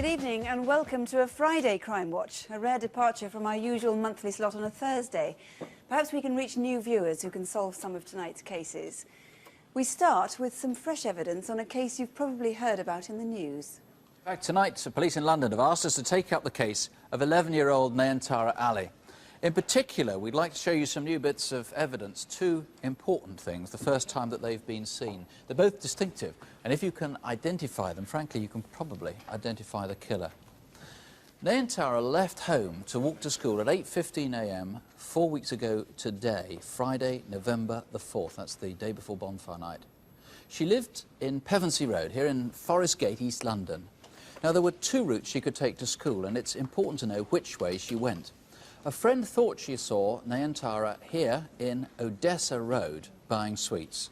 evening and welcome to a Friday Crime Watch, a rare departure from our usual monthly slot on a Thursday. Perhaps we can reach new viewers who can solve some of tonight's cases. We start with some fresh evidence on a case you've probably heard about in the news. In fact, tonight, police in London have asked us to take up the case of 11-year-old Nayantara Ali. In particular, we'd like to show you some new bits of evidence, two important things, the first time that they've been seen. They're both distinctive, and if you can identify them, frankly, you can probably identify the killer. Nayantara left home to walk to school at 8:15 a.m. 4 weeks ago today, Friday, November the 4th. That's the day before bonfire night. She lived in Pevensey Road, here in Forest Gate, East London. Now, there were two routes she could take to school, and it's important to know which way she went. A friend thought she saw Nayantara here in Odessa Road buying sweets.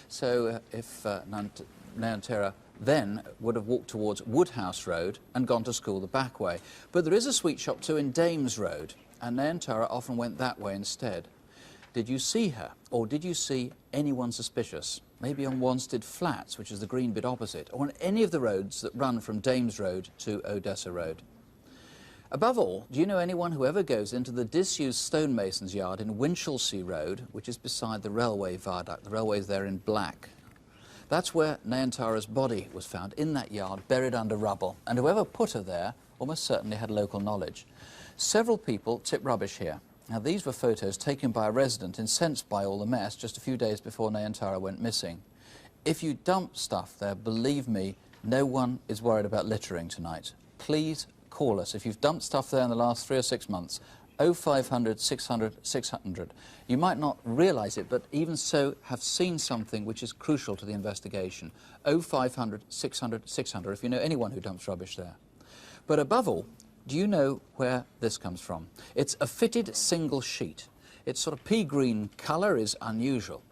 So if Nayantara then would have walked towards Woodhouse Road and gone to school the back way. But there is a sweet shop too in Dames Road, and Nayantara often went that way instead. Did you see her, or did you see anyone suspicious? Maybe on Wanstead Flats, which is the green bit opposite, or on any of the roads that run from Dames Road to Odessa Road? Above all, do you know anyone who ever goes into the disused stonemason's yard in Winchelsea Road, which is beside the railway viaduct? The railway's there in black. That's where Nayantara's body was found, in that yard, buried under rubble. And whoever put her there almost certainly had local knowledge. Several people tip rubbish here. Now, these were photos taken by a resident incensed by all the mess just a few days before Nayantara went missing. If you dump stuff there, believe me, no one is worried about littering tonight. Please call us if you've dumped stuff there in the last 3 or 6 months. 0500 600 600. You might not realise it, but even so have seen something which is crucial to the investigation. 0500 600 600 if you know anyone who dumps rubbish there. But above all, do you know where this comes from? It's a fitted single sheet. Its sort of pea green colour is unusual.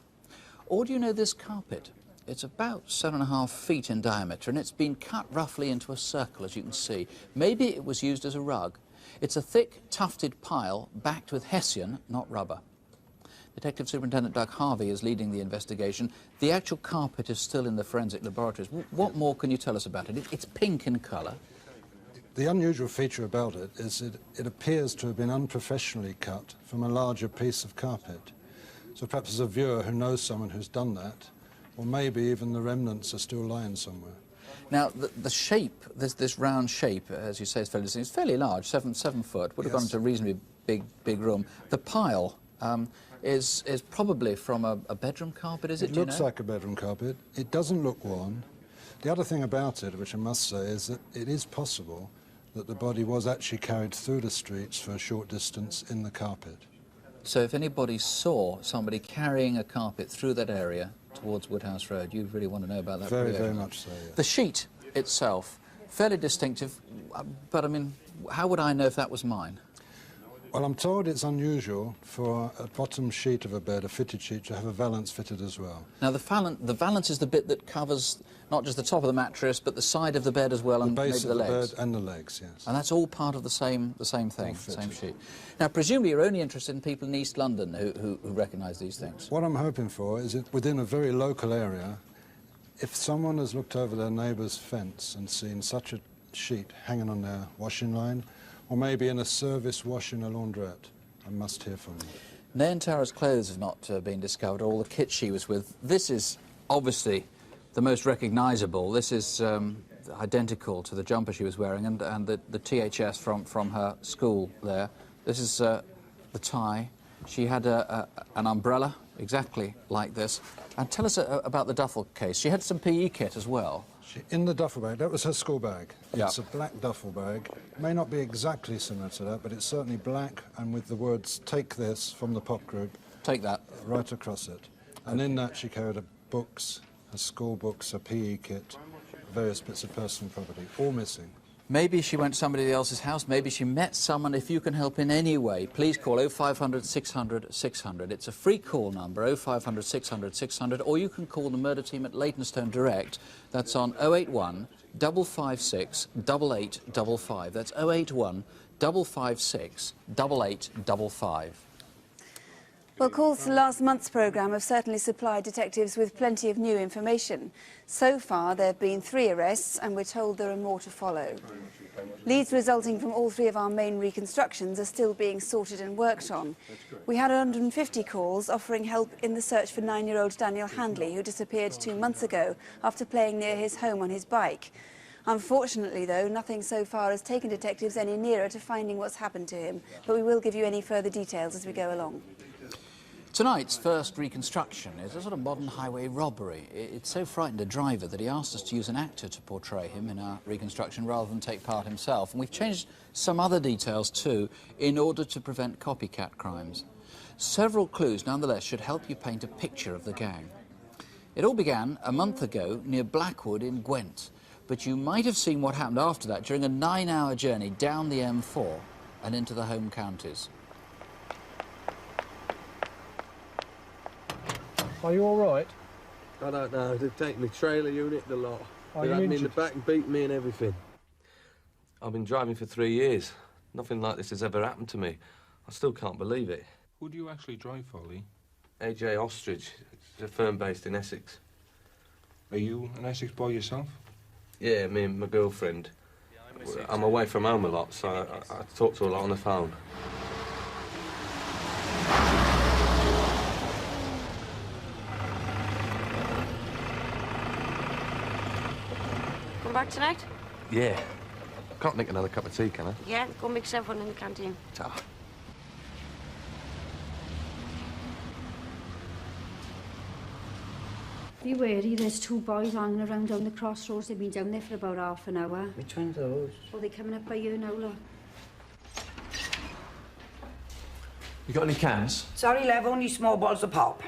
Or do you know this carpet? It's about 7.5 feet in diameter, and it's been cut roughly into a circle, as you can see. Maybe it was used as a rug. It's a thick, tufted pile backed with hessian, not rubber. Detective Superintendent Doug Harvey is leading the investigation. The actual carpet is still in the forensic laboratories. What more can you tell us about it? It's pink in colour. The unusual feature about it is it appears to have been unprofessionally cut from a larger piece of carpet. So perhaps as a viewer who knows someone who's done that, or maybe even the remnants are still lying somewhere. Now, the shape, this round shape, as you say, is fairly large, 7 foot, would have gone into a reasonably big room. The pile is probably from a bedroom carpet, is it? It looks like a bedroom carpet. It doesn't look worn. The other thing about it, which I must say, is that it is possible that the body was actually carried through the streets for a short distance in the carpet. So if anybody saw somebody carrying a carpet through that area towards Woodhouse Road, you'd really want to know about that. Very, very much so, yes. The sheet itself, fairly distinctive, but I mean, how would I know if that was mine? Well, I'm told it's unusual for a bottom sheet of a bed, a fitted sheet, to have a valance fitted as well. Now, the valance is the bit that covers not just the top of the mattress, but the side of the bed as well, and maybe the legs. The base of the bed and the legs, yes. And that's all part of the same thing, the same sheet. Now, presumably you're only interested in people in East London who recognise these things. What I'm hoping for is that within a very local area, if someone has looked over their neighbour's fence and seen such a sheet hanging on their washing line, or maybe in a service wash in a laundrette, I must hear from them. Nayantara's clothes have not been discovered, or all the kit she was with. This is obviously the most recognisable. This is identical to the jumper she was wearing and the THS from her school there. This is the tie. She had an umbrella exactly like this. And tell us about the duffel case. She had some PE kit as well. In the duffel bag, that was her school bag. Yeah. It's a black duffel bag. It may not be exactly similar to that, but it's certainly black and with the words, "Take this," from the pop group. Take that. Right across it. And in that she carried her books, her school books, her PE kit, various bits of personal property, all missing. Maybe she went to somebody else's house, maybe she met someone. If you can help in any way, please call 0500 600 600. It's a free call number, 0500 600 600, or you can call the murder team at Leytonstone direct. That's on 081 556 8855. That's 081 556 8855. Well, calls to last month's programme have certainly supplied detectives with plenty of new information. So far, there have been 3 arrests, and we're told there are more to follow. Leads resulting from all 3 of our main reconstructions are still being sorted and worked on. We had 150 calls offering help in the search for 9-year-old Daniel Handley, who disappeared 2 months ago after playing near his home on his bike. Unfortunately, though, nothing so far has taken detectives any nearer to finding what's happened to him, but we will give you any further details as we go along. Tonight's first reconstruction is a sort of modern highway robbery. It so frightened a driver that he asked us to use an actor to portray him in our reconstruction rather than take part himself. And we've changed some other details too in order to prevent copycat crimes. Several clues, nonetheless, should help you paint a picture of the gang. It all began a month ago near Blackwood in Gwent, but you might have seen what happened after that during a 9-hour journey down the M4 and into the home counties. Are you all right? I don't know. They've taken my trailer unit, the lot. Are They've you had me in the injured? back and beaten me and everything. I've been driving for 3 years. Nothing like this has ever happened to me. I still can't believe it. Who do you actually drive for, Lee? AJ Ostrich. It's a firm based in Essex. Are you an Essex boy yourself? Yeah, me and my girlfriend. I'm away from home a lot, so I talk to her a lot on the phone. Come back tonight? Yeah. Can't make another cup of tea, can I? Yeah, go make yourself one in the canteen. Ta. Be wary, there's 2 boys hanging around down the crossroads. They've been down there for about half an hour. Which one's those? Oh, they're coming up by you now, look. You got any cans? Sorry, Lev, only small bottles of pop.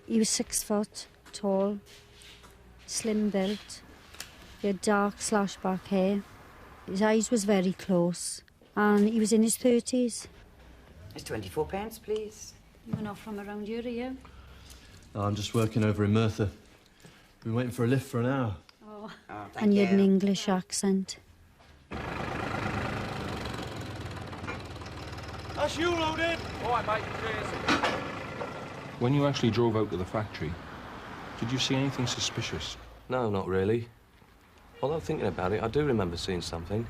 He was 6 foot, tall, slim built. He had dark slash-back hair. His eyes was very close. And he was in his 30s. It's 24 pence, please. You're not from around here, are you? Oh, I'm just working over in Merthyr. Been waiting for a lift for an hour. Oh. Thank And you you. had an English accent. That's you, loaded! All right, mate. Cheers. When you actually drove out to the factory, did you see anything suspicious? No, not really. Although thinking about it, I do remember seeing something.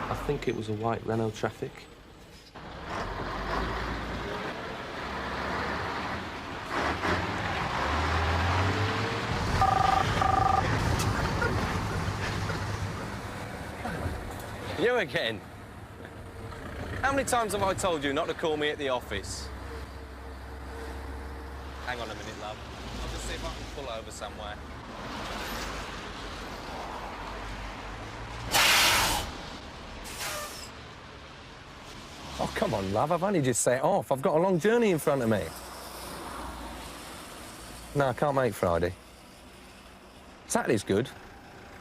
I think it was a white Renault Traffic. You again? How many times have I told you not to call me at the office? Hang on a minute, love. I'll just see if I can pull over somewhere. Oh, come on, love. I've only just set off. I've got a long journey in front of me. No, I can't make Friday. Saturday's good.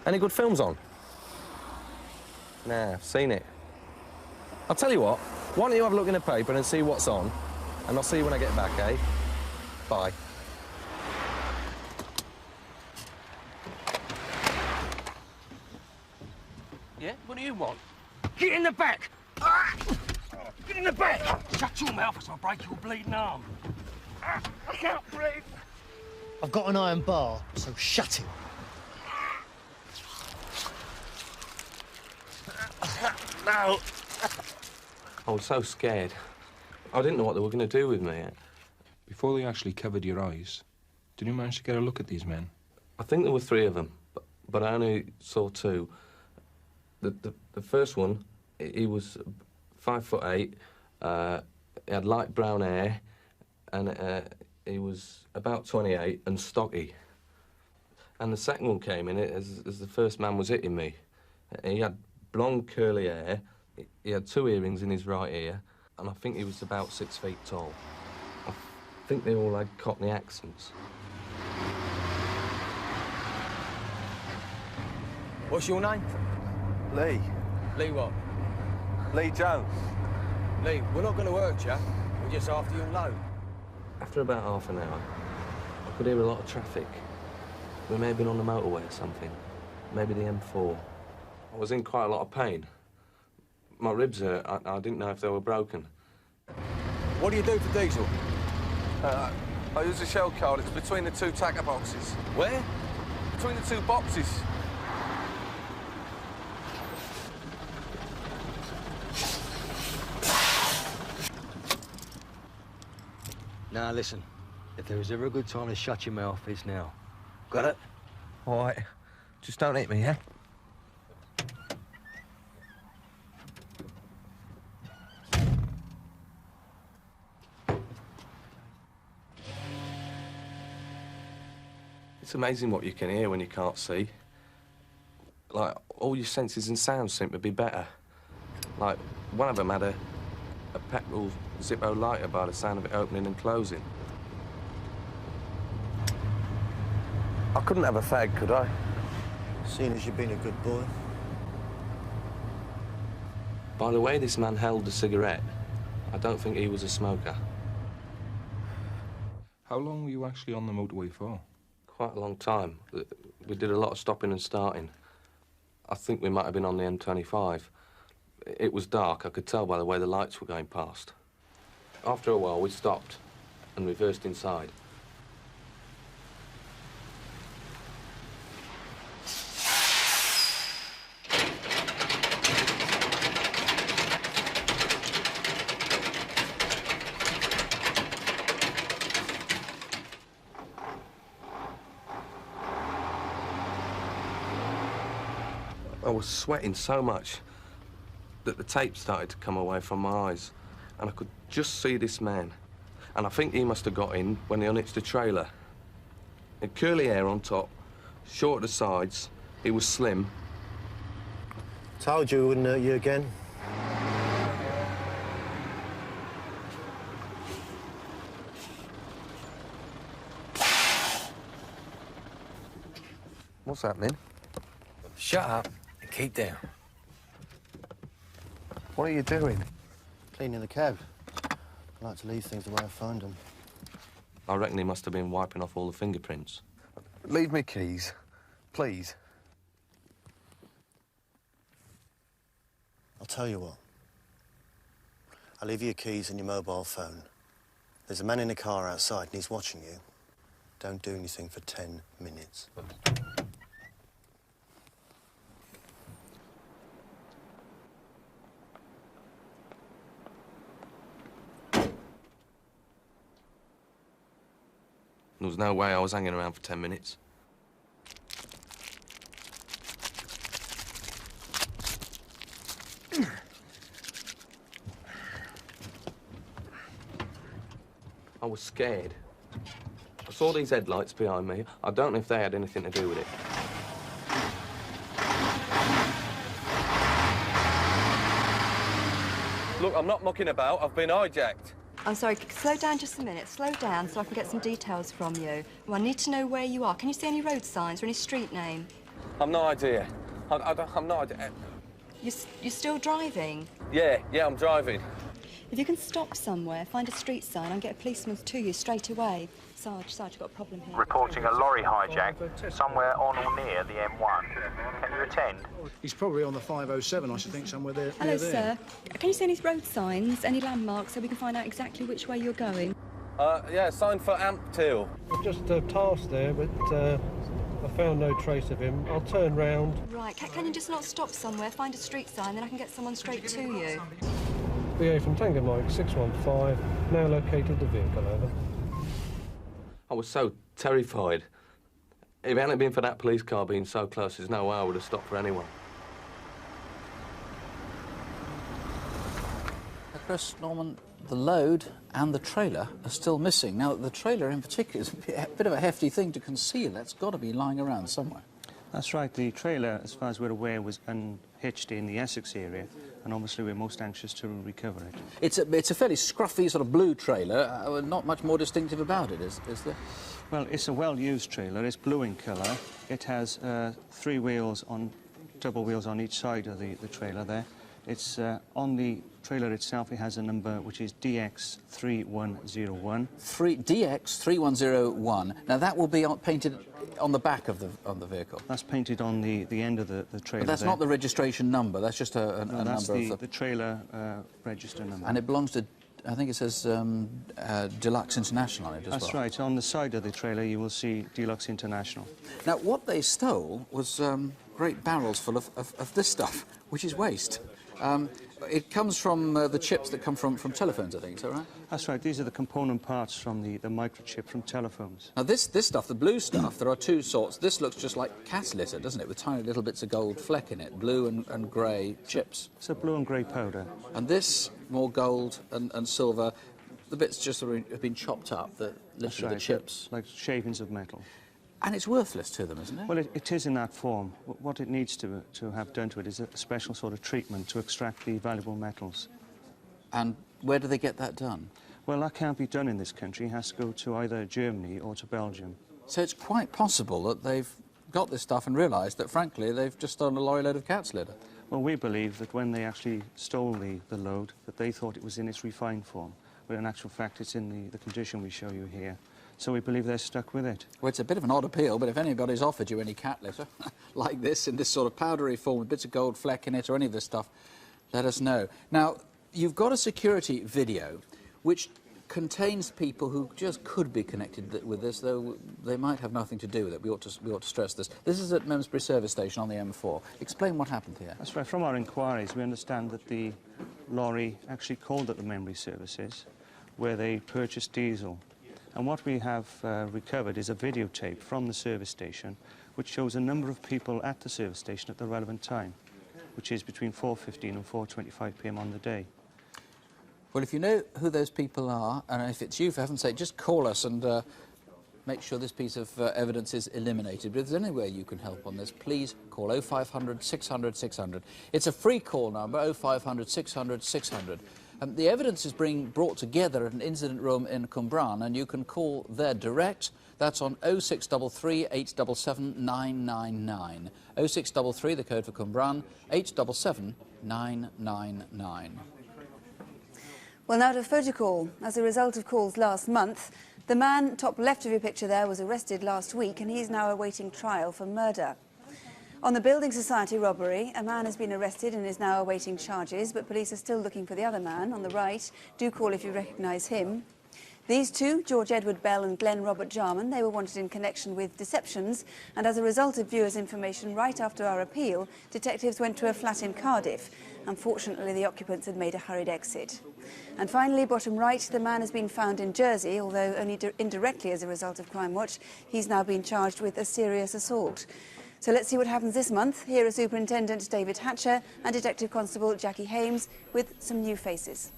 Any good films on? Nah, I've seen it. I'll tell you what, why don't you have a look in the paper and see what's on, and I'll see you when I get back, eh? Bye. Yeah? What do you want? Get in the back! Ah! Get in the back! Shut your mouth or I'll break your bleeding arm. Ah, I can't breathe. I've got an iron bar, so shut it. No. I was so scared. I didn't know what they were going to do with me. Before they actually covered your eyes, did you manage to get a look at these men? I think there were 3 of them, but I only saw 2. The first one, he was 5'8", he had light brown hair, and he was about 28 and stocky. And the second one came in as the first man was hitting me. He had blonde curly hair, he had 2 earrings in his right ear, and I think he was about 6 feet tall. I think they all had Cockney accents. What's your name? Lee. Lee what? Lee Jones. Lee, we're not going to hurt you. We're just after your load. After about half an hour, I could hear a lot of traffic. We may have been on the motorway or something. Maybe the M4. I was in quite a lot of pain. My ribs hurt. I didn't know if they were broken. What do you do for diesel? I use a shell card. It's between the two tacker boxes. Where? Between the two boxes. Now, listen. If there was ever a good time to shut your mouth, it's now. Got it? All right. Just don't hit me, yeah? It's amazing what you can hear when you can't see. Like, all your senses and sounds seem to be better. Like, one of them had a petrol Zippo lighter by the sound of it opening and closing. I couldn't have a fag, could I? Seeing as you've been a good boy. By the way this man held the cigarette, I don't think he was a smoker. How long were you actually on the motorway for? Quite a long time. We did a lot of stopping and starting. I think we might have been on the M25. It was dark. I could tell by the way the lights were going past. After a while, we stopped and reversed inside. I was sweating so much that the tape started to come away from my eyes, and I could just see this man. And I think he must have got in when he unhitched the trailer. He had curly hair on top, short at the sides. He was slim. Told you it wouldn't hurt you again. What's happening? Shut up and keep down. What are you doing? Cleaning the cab. I like to leave things the way I find them. I reckon he must have been wiping off all the fingerprints. Leave me keys, please. I'll tell you what. I'll leave you your keys and your mobile phone. There's a man in the car outside and he's watching you. Don't do anything for 10 minutes. There was no way I was hanging around for 10 minutes. I was scared. I saw these headlights behind me. I don't know if they had anything to do with it. Look, I'm not mucking about. I've been hijacked. I'm sorry, slow down just a minute. Slow down so I can get some details from you. Well, I need to know where you are. Can you see any road signs or any street name? I've no idea. I've no idea. You're still driving? Yeah, I'm driving. If you can stop somewhere, find a street sign and get a policeman to you straight away. Sarge, I've got a problem here. Reporting a lorry hijack somewhere on or near the M1. Can you attend? He's probably on the 507, I should think, somewhere there. Hello, sir. Can you see any road signs, any landmarks, so we can find out exactly which way you're going? Yeah, sign for Amptill. I'm just past there, but I found no trace of him. I'll turn round. Right, can you just not stop somewhere, find a street sign, then I can get someone straight to you? BA from Tango Mike 615, now located the vehicle, over. I was so terrified. If it hadn't been for that police car being so close, there's no way I would have stopped for anyone. Chris, Norman, the load and the trailer are still missing. Now, the trailer in particular is a bit of a hefty thing to conceal. That's got to be lying around somewhere. That's right. The trailer, as far as we're aware, was unhitched in the Essex area, and obviously we're most anxious to recover it. It's a fairly scruffy sort of blue trailer. Not much more distinctive about it, is there? Well, it's a well-used trailer. It's blue in colour. It has double wheels on each side of the trailer there. It's on the trailer itself. It has a number which is DX3101. DX3101. Now that will be painted on the back of the vehicle. That's painted on the end of the trailer. But that's not the registration number. That's just a number of the trailer register number. And it belongs to I think it says Deluxe International on it as well. That's right. On the side of the trailer, you will see Deluxe International. Now, what they stole was great barrels full of this stuff, which is waste. It comes from the chips that come from telephones, I think, is that right? That's right. These are the component parts from the microchip from telephones. Now, this stuff, the blue stuff, there are two sorts. This looks just like cat litter, doesn't it, with tiny little bits of gold fleck in it, blue and grey chips. It's a blue and grey powder. And this, more gold and silver, the bits just have been chopped up, literally right, the chips. Like shavings of metal. And it's worthless to them, isn't it? Well, it is in that form. What it needs to have done to it is a special sort of treatment to extract the valuable metals. And where do they get that done? Well, that can't be done in this country. It has to go to either Germany or to Belgium. So it's quite possible that they've got this stuff and realised that, frankly, they've just stolen a lorry load of cat's litter. Well, we believe that when they actually stole the load, that they thought it was in its refined form, but in actual fact it's in the condition we show you here. So we believe they're stuck with it. Well, it's a bit of an odd appeal, but if anybody's offered you any cat litter like this, in this sort of powdery form with bits of gold fleck in it or any of this stuff, let us know. Now, you've got a security video which contains people who just could be connected with this, though they might have nothing to do with it. We ought to stress this. This is at Memsbury Service Station on the M4. Explain what happened here. That's right. From our inquiries, we understand that the lorry actually called at the Membury services, where they purchased diesel. And what we have recovered is a videotape from the service station which shows a number of people at the service station at the relevant time, which is between 4:15 and 4:25 p.m. on the day. Well, if you know who those people are, and if it's you, for heaven's sake, just call us and make sure this piece of evidence is eliminated. But if there's any way you can help on this, please call 0500 600 600. It's a free call number, 0500 600 600. The evidence is being brought together at an incident room in Cwmbran, and you can call there direct. That's on 0633 877 999. 0633, the code for Cwmbran, 877 999. Well, now to a photo call. As a result of calls last month, the man top left of your picture there was arrested last week, and he's now awaiting trial for murder. On the Building Society robbery, a man has been arrested and is now awaiting charges, but police are still looking for the other man on the right. Do call if you recognise him. These two, George Edward Bell and Glenn Robert Jarman, they were wanted in connection with deceptions, and as a result of viewers' information right after our appeal, detectives went to a flat in Cardiff. Unfortunately, the occupants had made a hurried exit. And finally, bottom right, the man has been found in Jersey, although only indirectly as a result of Crimewatch. He's now been charged with a serious assault. So let's see what happens this month. Here are Superintendent David Hatcher and Detective Constable Jackie Hames with some new faces.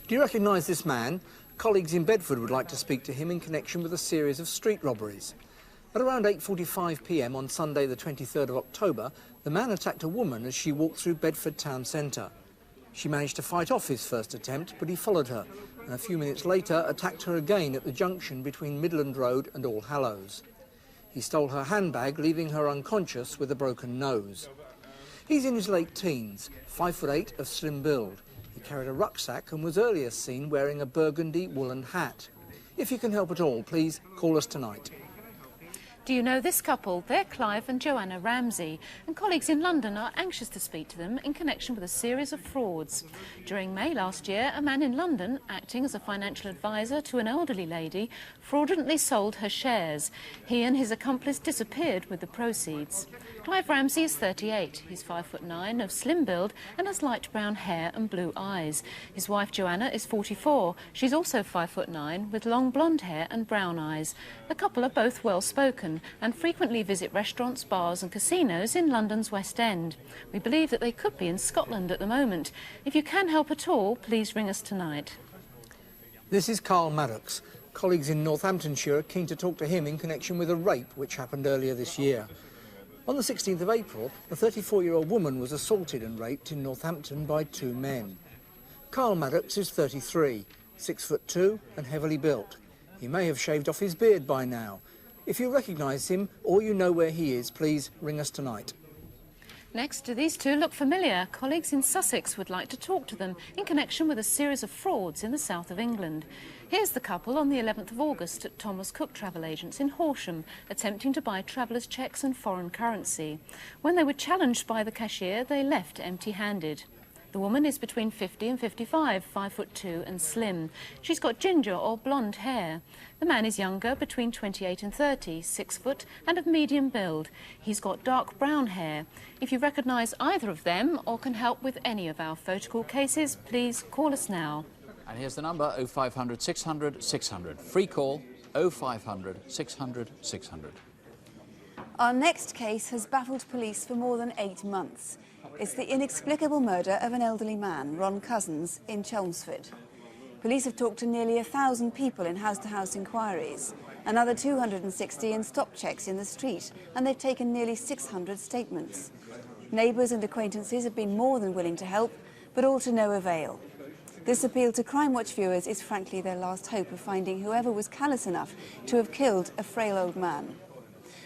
Do you recognise this man? Colleagues in Bedford would like to speak to him in connection with a series of street robberies. At around 8:45 p.m. on Sunday the 23rd of October, the man attacked a woman as she walked through Bedford town centre. She managed to fight off his first attempt, but he followed her, and a few minutes later attacked her again at the junction between Midland Road and All Hallows. He stole her handbag, leaving her unconscious with a broken nose. He's in his late teens, 5'8", of slim build. He carried a rucksack and was earlier seen wearing a burgundy woolen hat. If you can help at all, please call us tonight. Do you know this couple? They're Clive and Joanna Ramsey, and colleagues in London are anxious to speak to them in connection with a series of frauds. During May last year, a man in London, acting as a financial advisor to an elderly lady, fraudulently sold her shares. He and his accomplice disappeared with the proceeds. Clive Ramsey is 38. He's 5'9", of slim build and has light brown hair and blue eyes. His wife Joanna is 44. She's also 5'9", with long blonde hair and brown eyes. The couple are both well-spoken and frequently visit restaurants, bars and casinos in London's West End. We believe that they could be in Scotland at the moment. If you can help at all, please ring us tonight. This is Carl Maddox. Colleagues in Northamptonshire are keen to talk to him in connection with a rape which happened earlier this year. On the 16th of April, a 34-year-old woman was assaulted and raped in Northampton by two men. Carl Maddox is 33, 6'2" and heavily built. He may have shaved off his beard by now. If you recognise him or you know where he is, please ring us tonight. Next, do these two look familiar? Colleagues in Sussex would like to talk to them in connection with a series of frauds in the south of England. Here's the couple on the 11th of August at Thomas Cook Travel Agents in Horsham, attempting to buy travellers' cheques and foreign currency. When they were challenged by the cashier, they left empty-handed. The woman is between 50 and 55, 5'2" and slim. She's got ginger or blonde hair. The man is younger, between 28 and 30, 6 foot and of medium build. He's got dark brown hair. If you recognise either of them or can help with any of our photocall cases, please call us now. And here's the number, 0500 600 600. Free call, 0500 600 600. Our next case has baffled police for more than 8 months. It's the inexplicable murder of an elderly man, Ron Cousins, in Chelmsford. Police have talked to nearly 1,000 people in house-to-house inquiries, another 260 in stop checks in the street, and they've taken nearly 600 statements. Neighbours and acquaintances have been more than willing to help, but all to no avail. This appeal to Crimewatch viewers is frankly their last hope of finding whoever was callous enough to have killed a frail old man.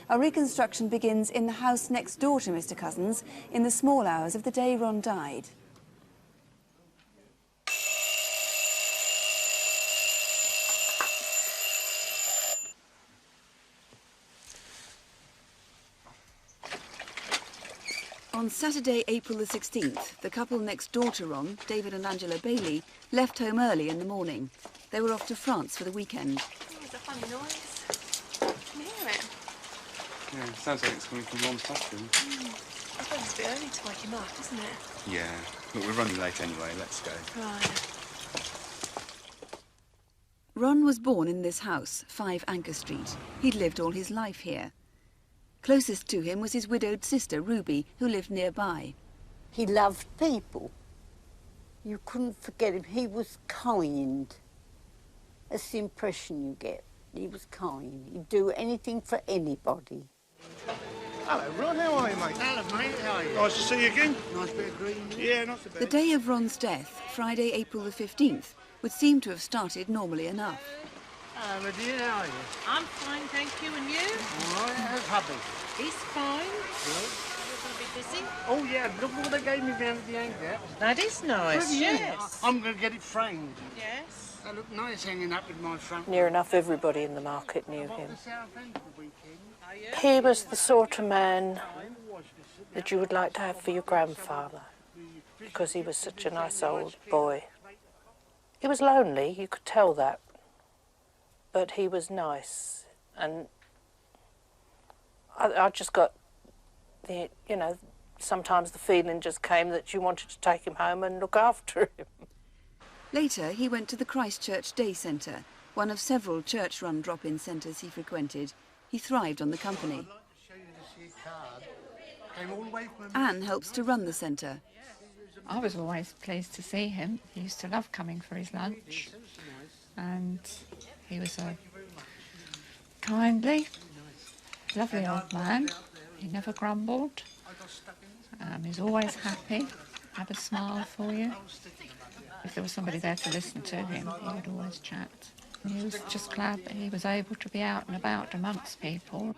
Our reconstruction begins in the house next door to Mr. Cousins in the small hours of the day Ron died. On Saturday, April the 16th, the couple next door to Ron, David and Angela Bailey, left home early in the morning. They were off to France for the weekend. It's a funny noise. Can you hear it? Yeah, it sounds like it's coming from Ron's bathroom. I thought it's a bit early to wake him up, isn't it? Yeah, but we're running late anyway. Let's go. Right. Ron was born in this house, 5 Anchor Street. He'd lived all his life here. Closest to him was his widowed sister, Ruby, who lived nearby. He loved people. You couldn't forget him. He was kind. That's the impression you get. He was kind. He'd do anything for anybody. Hello, Ron. How are you, mate? Hello, mate. How are you? Nice to see you again. Nice bit of green. Yeah, not so bad. The day of Ron's death, Friday, April the 15th, would seem to have started normally enough. Hello, dear. How are you? I'm fine, thank you. And you? All right. How's hubby? He's fine. Good. You're going to be busy? Oh, yeah. Look what they gave me down at the end there. That is nice, Pretty, yes. I'm going to get it framed. Yes. They look nice hanging up with my front. Near enough everybody in the market knew him. The South End for the weekend. He was the sort of man that you would like to have for your grandfather, because he was such a nice old boy. He was lonely, you could tell that, but he was nice, and I just got the, you know, sometimes the feeling just came that you wanted to take him home and look after him. Later, he went to the Christchurch Day Centre, one of several church-run drop-in centres he frequented. He thrived on the company. Anne helps to run the centre. I was always pleased to see him. He used to love coming for his lunch. And he was a kindly, lovely old man. He never grumbled. He was always happy, had a smile for you. If there was somebody there to listen to him, he would always chat. He was just glad that he was able to be out and about amongst people.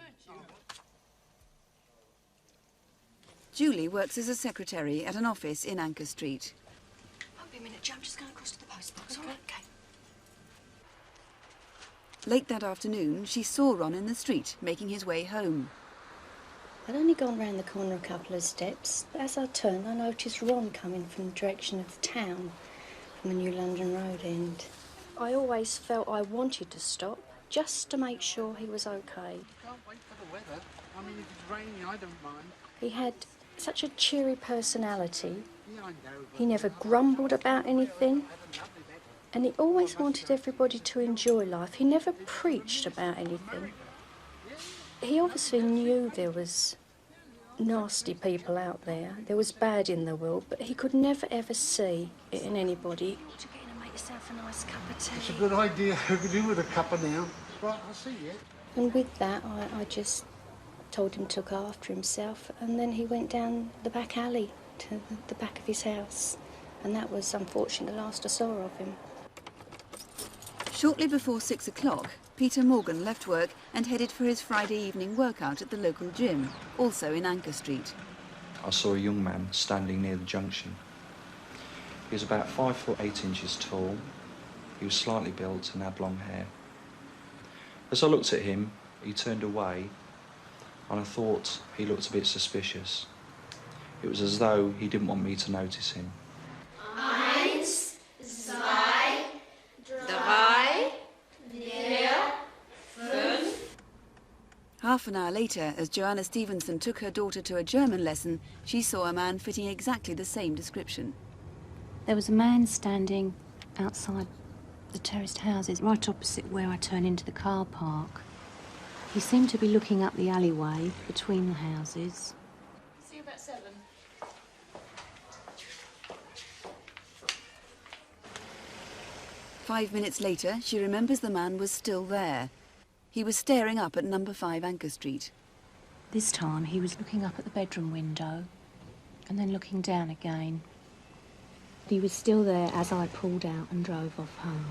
Julie works as a secretary at an office in Anchor Street. Won't be a minute, Jo. I'm just going across to the post box. All right, okay. Late that afternoon, she saw Ron in the street, making his way home. I'd only gone round the corner a couple of steps, but as I turned, I noticed Ron coming from the direction of the town, from the New London Road end. I always felt I wanted to stop, just to make sure he was okay. Can't wait for the weather. I mean, if it's raining, I don't mind. He had such a cheery personality. Yeah, I know. He never grumbled about anything. And he always wanted everybody to enjoy life. He never preached about anything. He obviously knew there was nasty people out there. There was bad in the world, but he could never ever see it in anybody. What you getting to make yourself a nice cup of tea? It's a good idea. I could do with a cuppa now. Right, I'll see you. And with that, I just told him to look after himself, and then he went down the back alley to the back of his house. And that was, unfortunately, the last I saw of him. Shortly before 6 o'clock, Peter Morgan left work and headed for his Friday evening workout at the local gym, also in Anchor Street. I saw a young man standing near the junction. He was about 5'8" tall. He was slightly built and had long hair. As I looked at him, he turned away, and I thought he looked a bit suspicious. It was as though he didn't want me to notice him. Half an hour later, as Joanna Stevenson took her daughter to a German lesson, she saw a man fitting exactly the same description. There was a man standing outside the terraced houses, right opposite where I turn into the car park. He seemed to be looking up the alleyway between the houses. See you about 7. Five minutes later, she remembers the man was still there. He was staring up at number 5 Anchor Street. This time he was looking up at the bedroom window and then looking down again. He was still there as I pulled out and drove off home.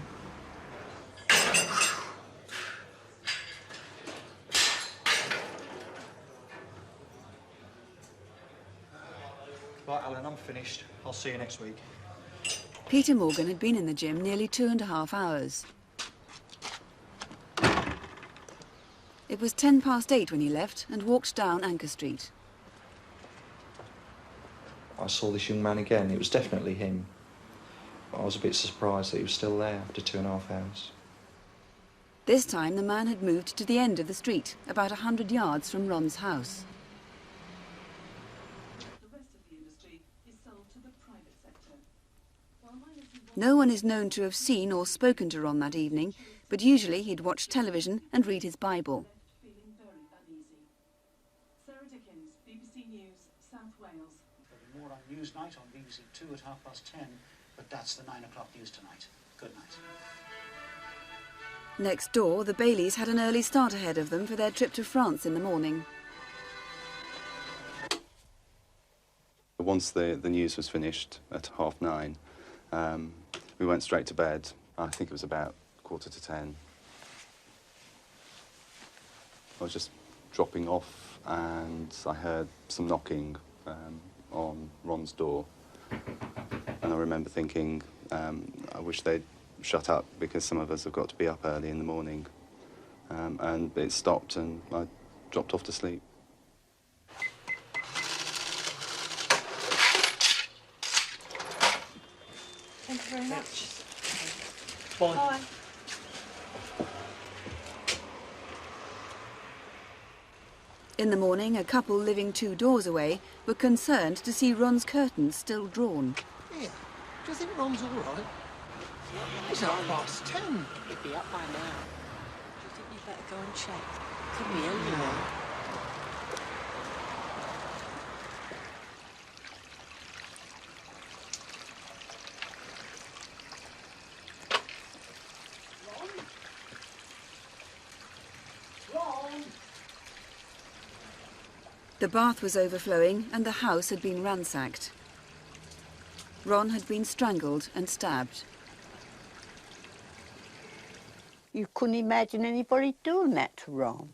Right, Alan, I'm finished. I'll see you next week. Peter Morgan had been in the gym nearly 2.5 hours. It was 8:10 when he left and walked down Anchor Street. I saw this young man again. It was definitely him. I was a bit surprised that he was still there after 2.5 hours. This time the man had moved to the end of the street, about 100 yards from Ron's house. No one is known to have seen or spoken to Ron that evening, but usually he'd watch television and read his Bible. More on Newsnight on BBC 2 at 10:30, but that's the 9 o'clock news tonight. Good night. Next door, the Baileys had an early start ahead of them for their trip to France in the morning. Once the news was finished at 9:30, we went straight to bed. I think it was about 9:45. I was just dropping off and I heard some knocking on Ron's door. And I remember thinking, I wish they'd shut up because some of us have got to be up early in the morning. And it stopped and I dropped off to sleep. Thank you very much. Bye. Bye. In the morning, a couple living 2 doors away were concerned to see Ron's curtains still drawn. Here, do you think Ron's all right? It's 10:30. He'd be up by now. Do you think you better go and check? Could be ill, you know. The bath was overflowing and the house had been ransacked. Ron had been strangled and stabbed. You couldn't imagine anybody doing that to Ron.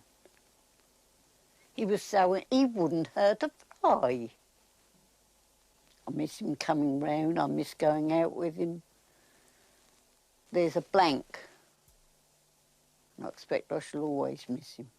He was so... he wouldn't hurt a fly. I miss him coming round, I miss going out with him. There's a blank. I expect I shall always miss him.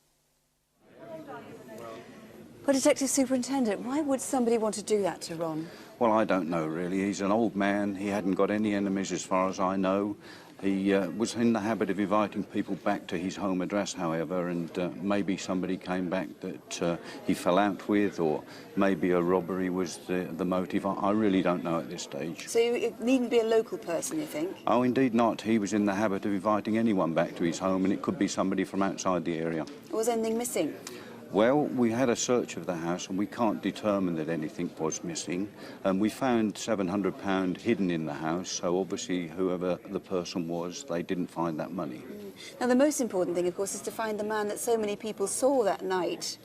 Well, Detective Superintendent, why would somebody want to do that to Ron? Well, I don't know, really. He's an old man. He hadn't got any enemies as far as I know. He was in the habit of inviting people back to his home address, however, and maybe somebody came back that he fell out with, or maybe a robbery was the motive. I really don't know at this stage. So it needn't be a local person, you think? Oh, indeed not. He was in the habit of inviting anyone back to his home, and it could be somebody from outside the area. Was anything missing? Well, we had a search of the house and we can't determine that anything was missing. We found £700 hidden in the house, so obviously whoever the person was, they didn't find that money. Now, the most important thing, of course, is to find the man that so many people saw that night.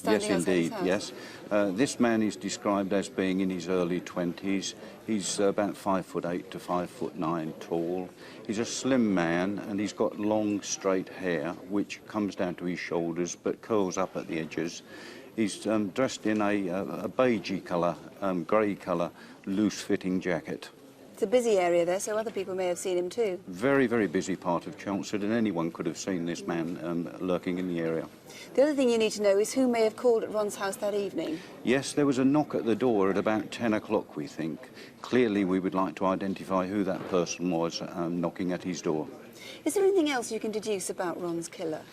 Yes, indeed, yes. This man is described as being in his early 20s. He's about 5'8" to 5'9" tall. He's a slim man and he's got long, straight hair, which comes down to his shoulders but curls up at the edges. He's dressed in a beigey colour, grey colour, loose-fitting jacket. It's a busy area there, so other people may have seen him too. Very, very busy part of Chelmsford, and anyone could have seen this man lurking in the area. The other thing you need to know is who may have called at Ron's house that evening. Yes, there was a knock at the door at about 10 o'clock, we think. Clearly, we would like to identify who that person was knocking at his door. Is there anything else you can deduce about Ron's killer?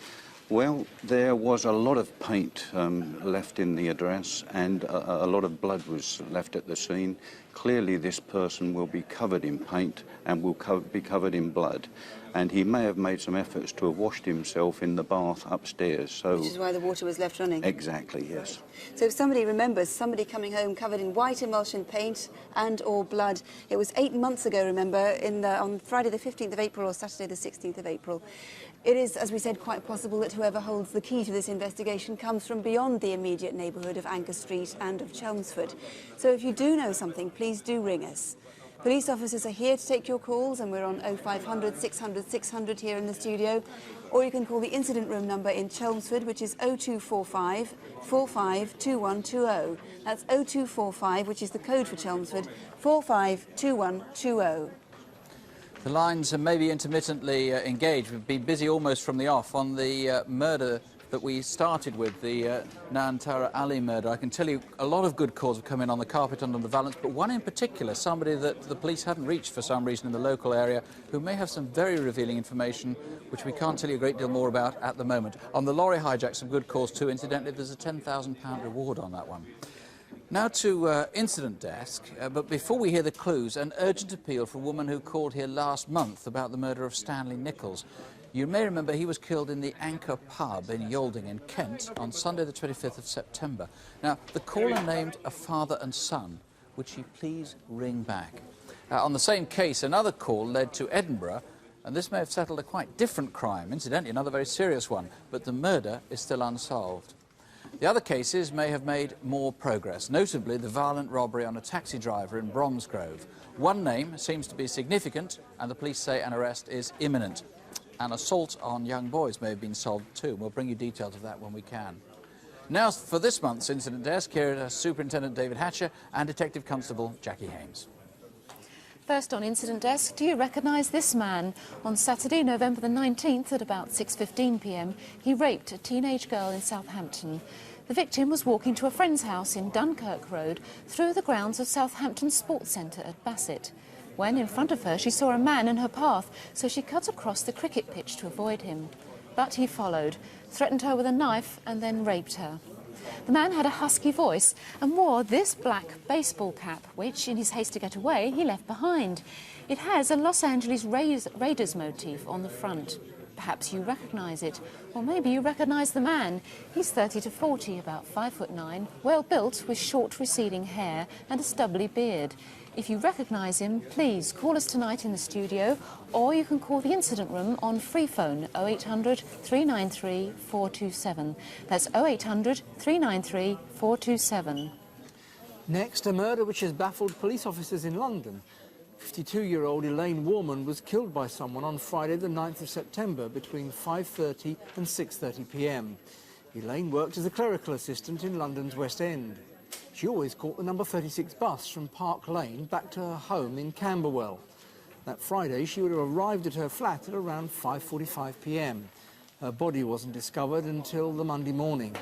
Well, there was a lot of paint left in the address, and a lot of blood was left at the scene. Clearly this person will be covered in paint and will be covered in blood, and he may have made some efforts to have washed himself in the bath upstairs. So Which is why the water was left running. Exactly, yes. So if somebody remembers somebody coming home covered in white emulsion paint and or blood, it was 8 months ago, remember, on Friday the 15th of April or Saturday the 16th of April. It is, as we said, quite possible that whoever holds the key to this investigation comes from beyond the immediate neighbourhood of Anchor Street and of Chelmsford. So if you do know something, please do ring us. Police officers are here to take your calls, and we're on 0500 600 600 here in the studio. Or you can call the incident room number in Chelmsford, which is 0245 452120. That's 0245, which is the code for Chelmsford, 452120. The lines are maybe intermittently engaged. We've been busy almost from the off on the murder that we started with, the Nayantara Ali murder. I can tell you a lot of good calls have come in on the carpet under the valance, but one in particular, somebody that the police hadn't reached for some reason in the local area, who may have some very revealing information which we can't tell you a great deal more about at the moment. On the lorry hijack, some good calls too. Incidentally, there's a £10,000 reward on that one. Now to incident desk, but before we hear the clues, an urgent appeal for a woman who called here last month about the murder of Stanley Nichols. You may remember he was killed in the Anchor pub in Yalding in Kent on Sunday the 25th of September. Now, the caller named a father and son. Would she please ring back? On the same case, another call led to Edinburgh, and this may have settled a quite different crime, incidentally another very serious one, but the murder is still unsolved. The other cases may have made more progress, notably the violent robbery on a taxi driver in Bromsgrove. One name seems to be significant, and the police say an arrest is imminent. An assault on young boys may have been solved too. We'll bring you details of that when we can. Now for this month's Incident Desk, here are Superintendent David Hatcher and Detective Constable Jackie Hames. First on Incident Desk, do you recognise this man? On Saturday, November the 19th at about 6:15 p.m, he raped a teenage girl in Southampton. The victim was walking to a friend's house in Dunkirk Road through the grounds of Southampton Sports Centre at Bassett. When, in front of her, she saw a man in her path, so she cut across the cricket pitch to avoid him. But he followed, threatened her with a knife and then raped her. The man had a husky voice and wore this black baseball cap, which, in his haste to get away, he left behind. It has a Los Angeles Raiders motif on the front. Perhaps you recognise it, or maybe you recognise the man. He's 30 to 40, about 5'9", well built with short receding hair and a stubbly beard. If you recognise him, please call us tonight in the studio, or you can call the incident room on free phone 0800 393 427. That's 0800 393 427. Next, a murder which has baffled police officers in London. 52-year-old Elaine Warman was killed by someone on Friday the 9th of September between 5:30 and 6:30 p.m. Elaine worked as a clerical assistant in London's West End. She always caught the number 36 bus from Park Lane back to her home in Camberwell. That Friday, she would have arrived at her flat at around 5:45 p.m. Her body wasn't discovered until the Monday morning.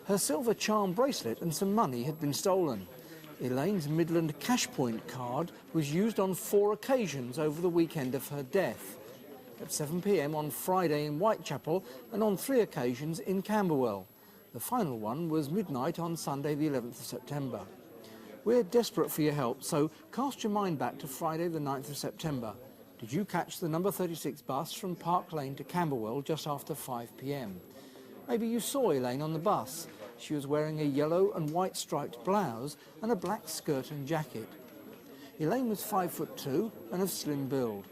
Her silver charm bracelet and some money had been stolen. Elaine's Midland Cash Point card was used on 4 occasions over the weekend of her death. At 7 p.m. on Friday in Whitechapel and on 3 occasions in Camberwell. The final one was midnight on Sunday the 11th of September. We're desperate for your help, so cast your mind back to Friday the 9th of September. Did you catch the number 36 bus from Park Lane to Camberwell just after 5 p.m? Maybe you saw Elaine on the bus. She was wearing a yellow and white striped blouse and a black skirt and jacket. Elaine was 5'2" and of slim build.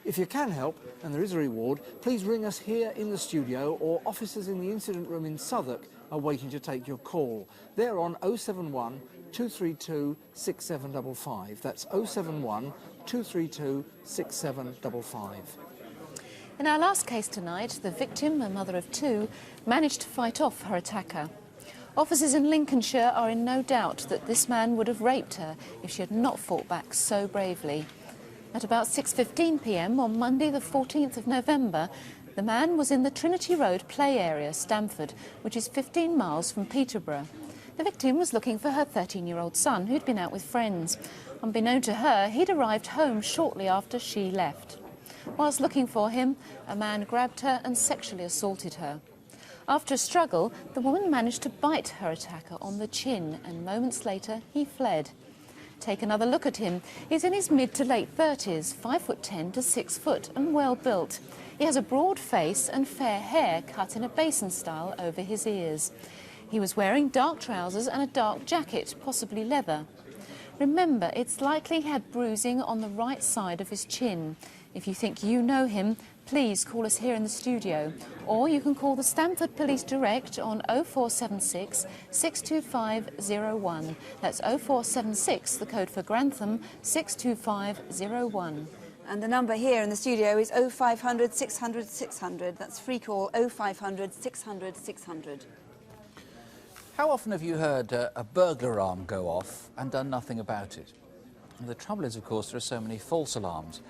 If you can help, and there is a reward, please ring us here in the studio, or officers in the incident room in Southwark are waiting to take your call. They're on 071 232 6755. That's 071 232 6755. In our last case tonight, the victim, a mother of 2, managed to fight off her attacker. Officers in Lincolnshire are in no doubt that this man would have raped her if she had not fought back so bravely. At about 6:15 p.m. on Monday the 14th of November, the man was in the Trinity Road play area, Stamford, which is 15 miles from Peterborough. The victim was looking for her 13-year-old son, who'd been out with friends. Unbeknown to her, he'd arrived home shortly after she left. Whilst looking for him, a man grabbed her and sexually assaulted her. After a struggle, the woman managed to bite her attacker on the chin, and moments later he fled. Take another look at him. He's in his mid to late 30s, 5'10" to 6 foot, and well built. He has a broad face and fair hair cut in a basin style over his ears. He was wearing dark trousers and a dark jacket, possibly leather. Remember, it's likely he had bruising on the right side of his chin. If you think you know him, please call us here in the studio, or you can call the Stamford Police direct on 0476 62501. That's 0476, the code for Grantham, 62501. And the number here in the studio is 0500 600 600. That's free call 0500 600 600. How often have you heard a burglar alarm go off and done nothing about it? And the trouble is, of course, there are so many false alarms.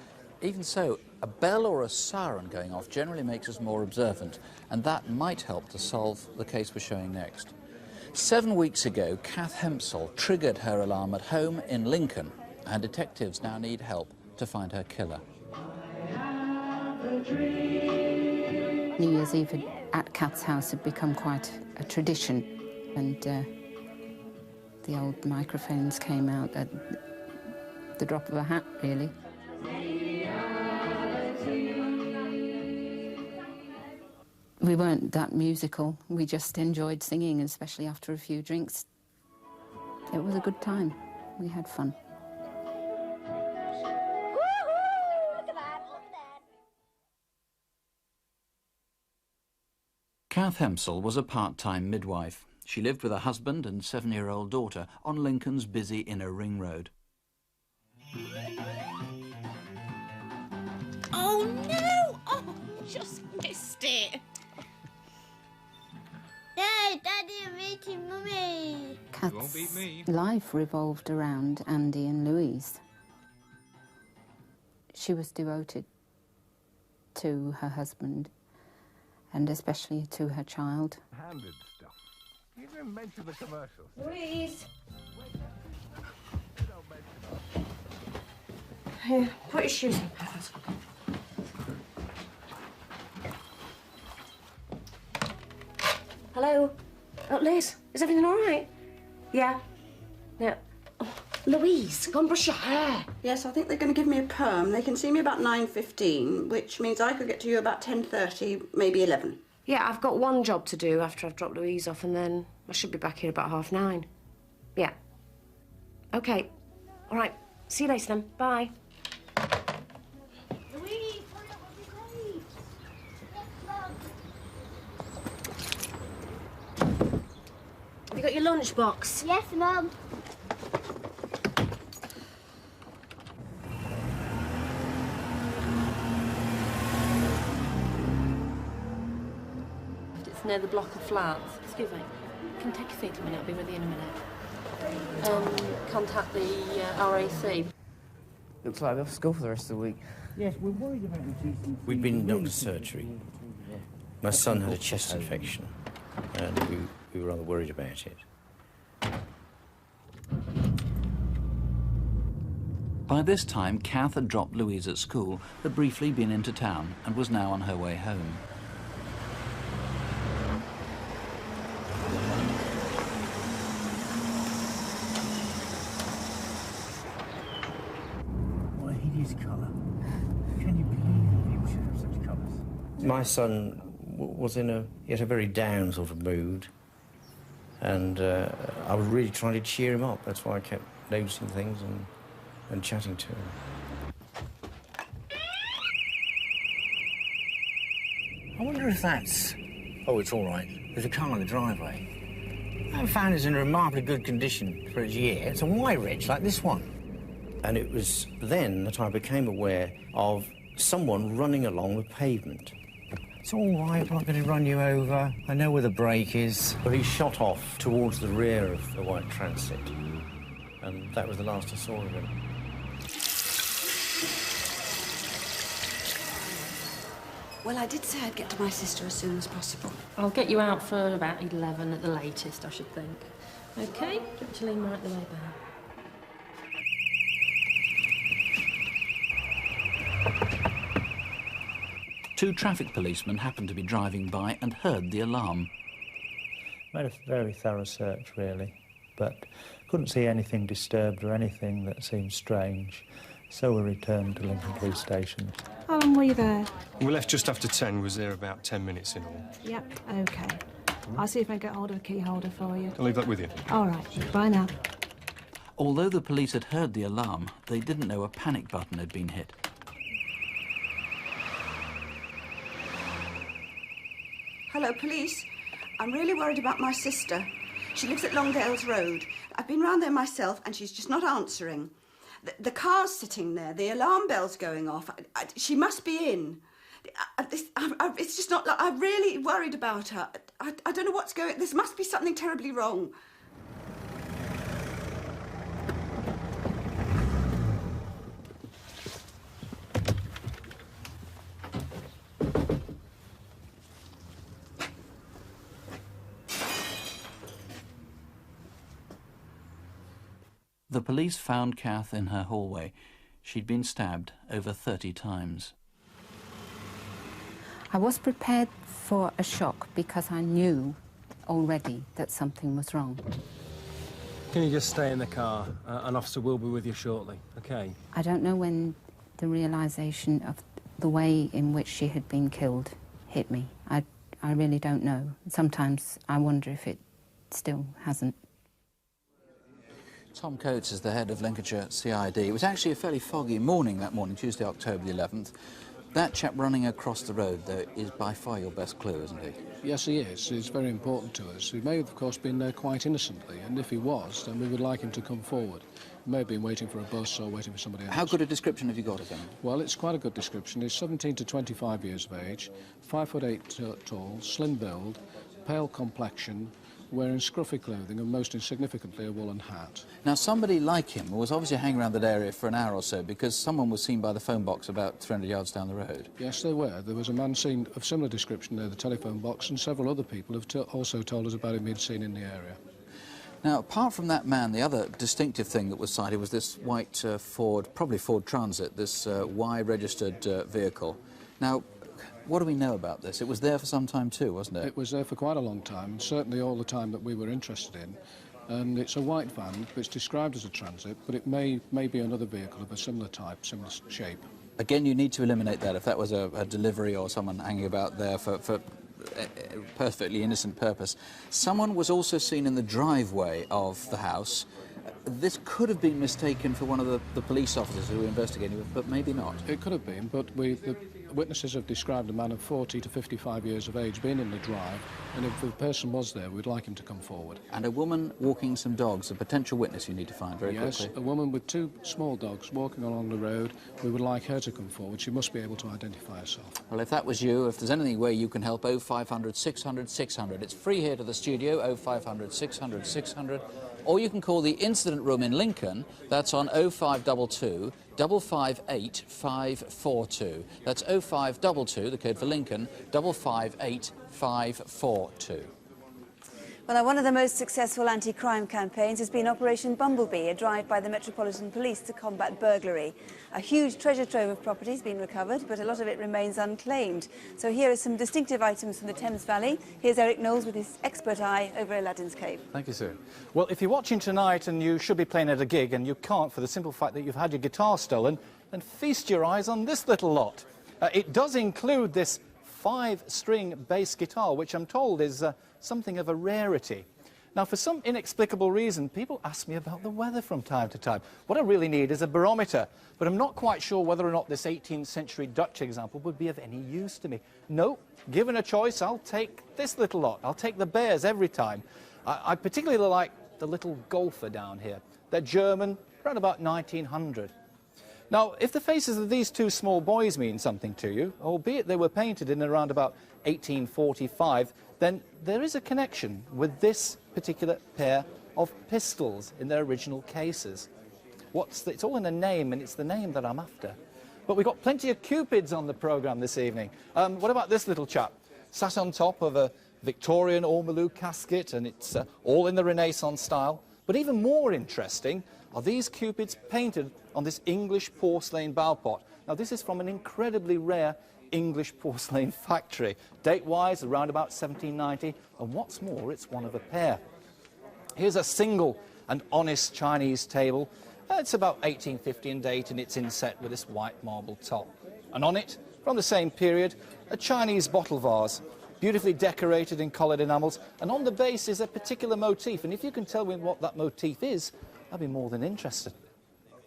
Even so, a bell or a siren going off generally makes us more observant, and that might help to solve the case we're showing next. 7 weeks ago, Kath Hempsall triggered her alarm at home in Lincoln, and detectives now need help to find her killer. New Year's Eve at Kath's house had become quite a tradition, and the old microphones came out at the drop of a hat, really. We weren't that musical. We just enjoyed singing, especially after a few drinks. It was a good time. We had fun. Kath Hempsall was a part-time midwife. She lived with her husband and 7-year-old daughter on Lincoln's busy inner ring road. Oh, no! Oh, just missed it. Hey, Daddy, I'm eating Mummy. Kath's life revolved around Andy and Louise. She was devoted to her husband and especially to her child. Handed stuff. You didn't mention the commercials. Louise! Here, put your shoes on, Pat. Hello? Oh, Liz, is everything all right? Yeah? Yeah. Oh, Louise, go and brush your hair. Yes, I think they're going to give me a perm. They can see me about 9:15, which means I could get to you about 10:30, maybe 11. Yeah, I've got one job to do after I've dropped Louise off, and then I should be back here about 9:30. Yeah. OK. All right. See you later, then. Bye. Louise, hurry up, we'll be late. Have you got your lunchbox? Yes, Mum. It's near the block of flats. Excuse me. Can you take your seat a minute? I'll be with you in a minute. Contact the RAC. Looks like they're off school for the rest of the week. Yes, we're worried about reducing... We'd been in doctor's surgery. My son had a chest infection, and we were rather worried about it. By this time, Kath had dropped Louise at school, had briefly been into town, and was now on her way home. What a hideous colour. Can you believe that people should have such colours? My son was he had a very down sort of mood, and I was really trying to cheer him up. That's why I kept noticing things and chatting to him. I wonder if that's... Oh, it's all right. There's a car in the driveway. I found it's in remarkably good condition for its year. It's a Y-Rich like this one. And it was then that I became aware of someone running along the pavement. It's all right, I'm not going to run you over. I know where the brake is. But he shot off towards the rear of the white Transit. And that was the last I saw of him. Well, I did say I'd get to my sister as soon as possible. I'll get you out for about 11 at the latest, I should think. OK? Get you lean right the way back. 2 traffic policemen happened to be driving by and heard the alarm. Made a very thorough search, really, but couldn't see anything disturbed or anything that seemed strange, so we returned to Lincoln Police Station. How long were you there? We left just after 10, was there about 10 minutes in all. Yep, OK. I'll see if I can get hold of a key holder for you. I'll leave that with you. All right, bye now. Although the police had heard the alarm, they didn't know a panic button had been hit. Hello, police. I'm really worried about my sister. She lives at Longdales Road. I've been round there myself and she's just not answering. The car's sitting there, the alarm bell's going off. She must be in. It's just not... I'm really worried about her. I don't know what's going... There must be something terribly wrong. The police found Kath in her hallway. She'd been stabbed over 30 times. I was prepared for a shock because I knew already that something was wrong. Can you just stay in the car? An officer will be with you shortly, OK? I don't know when the realisation of the way in which she had been killed hit me. I really don't know. Sometimes I wonder if it still hasn't. Tom Coates is the head of Lincolnshire CID. It was actually a fairly foggy morning that morning, Tuesday, October the 11th. That chap running across the road, though, is by far your best clue, isn't he? Yes, he is. He's very important to us. He may have, of course, been there quite innocently, and if he was, then we would like him to come forward. He may have been waiting for a bus or waiting for somebody else. How good a description have you got of him? Well, it's quite a good description. He's 17 to 25 years of age, 5'8" tall, slim build, pale complexion, wearing scruffy clothing and most insignificantly a woolen hat. Now, somebody like him was obviously hanging around that area for an hour or so because someone was seen by the phone box about 300 yards down the road. Yes, there were. There was a man seen of similar description near the telephone box, and several other people have also told us about him being seen in the area. Now, apart from that man, the other distinctive thing that was sighted was this white Ford, probably Ford Transit, this Y-registered vehicle. Now, what do we know about this? It was there for some time too, wasn't it? It was there for quite a long time, certainly all the time that we were interested in. And it's a white van, it's described as a transit, but it may be another vehicle of a similar type, similar shape. Again, you need to eliminate that. If that was a delivery or someone hanging about there for a perfectly innocent purpose. Someone was also seen in the driveway of the house. This could have been mistaken for one of the police officers who were investigating, but maybe not. It could have been, but the witnesses have described a man of 40 to 55 years of age being in the drive, and if the person was there, we'd like him to come forward. And a woman walking some dogs, a potential witness you need to find very quickly. Yes, a woman with 2 small dogs walking along the road. We would like her to come forward. She must be able to identify herself. Well, if that was you, if there's any way you can help, 0500 600 600. It's free here to the studio, 0500 600 600. Or you can call the incident room in Lincoln. That's on 0522 558 542. That's 0522, the code for Lincoln, 558 542. Well, now, one of the most successful anti-crime campaigns has been Operation Bumblebee, a drive by the Metropolitan Police to combat burglary. A huge treasure trove of property has been recovered, but a lot of it remains unclaimed. So here are some distinctive items from the Thames Valley. Here's Eric Knowles with his expert eye over Aladdin's Cave. Thank you, Sue. Well, if you're watching tonight and you should be playing at a gig and you can't for the simple fact that you've had your guitar stolen, then feast your eyes on this little lot. It does include this 5-string bass guitar, which I'm told is something of a rarity. Now, for some inexplicable reason, people ask me about the weather from time to time. What I really need is a barometer, but I'm not quite sure whether or not this 18th century Dutch example would be of any use to me. No, given a choice, I'll take this little lot. I'll take the Bears every time. I particularly like the little golfer down here. They're German, around about 1900. Now, if the faces of these 2 small boys mean something to you, albeit they were painted in around about 1845, then there is a connection with this particular pair of pistols in their original cases. It's all in a name, and it's the name that I'm after. But we've got plenty of Cupids on the programme this evening. What about this little chap? Sat on top of a Victorian ormolu casket, and it's all in the Renaissance style. But even more interesting are these Cupids painted on this English porcelain bow pot. Now, this is from an incredibly rare English porcelain factory. Date-wise, around about 1790, and what's more, it's one of a pair. Here's a single and honest Chinese table. It's about 1850 in date, and it's inset with this white marble top. And on it, from the same period, a Chinese bottle vase, beautifully decorated in coloured enamels, and on the base is a particular motif, and if you can tell me what that motif is, I'd be more than interested.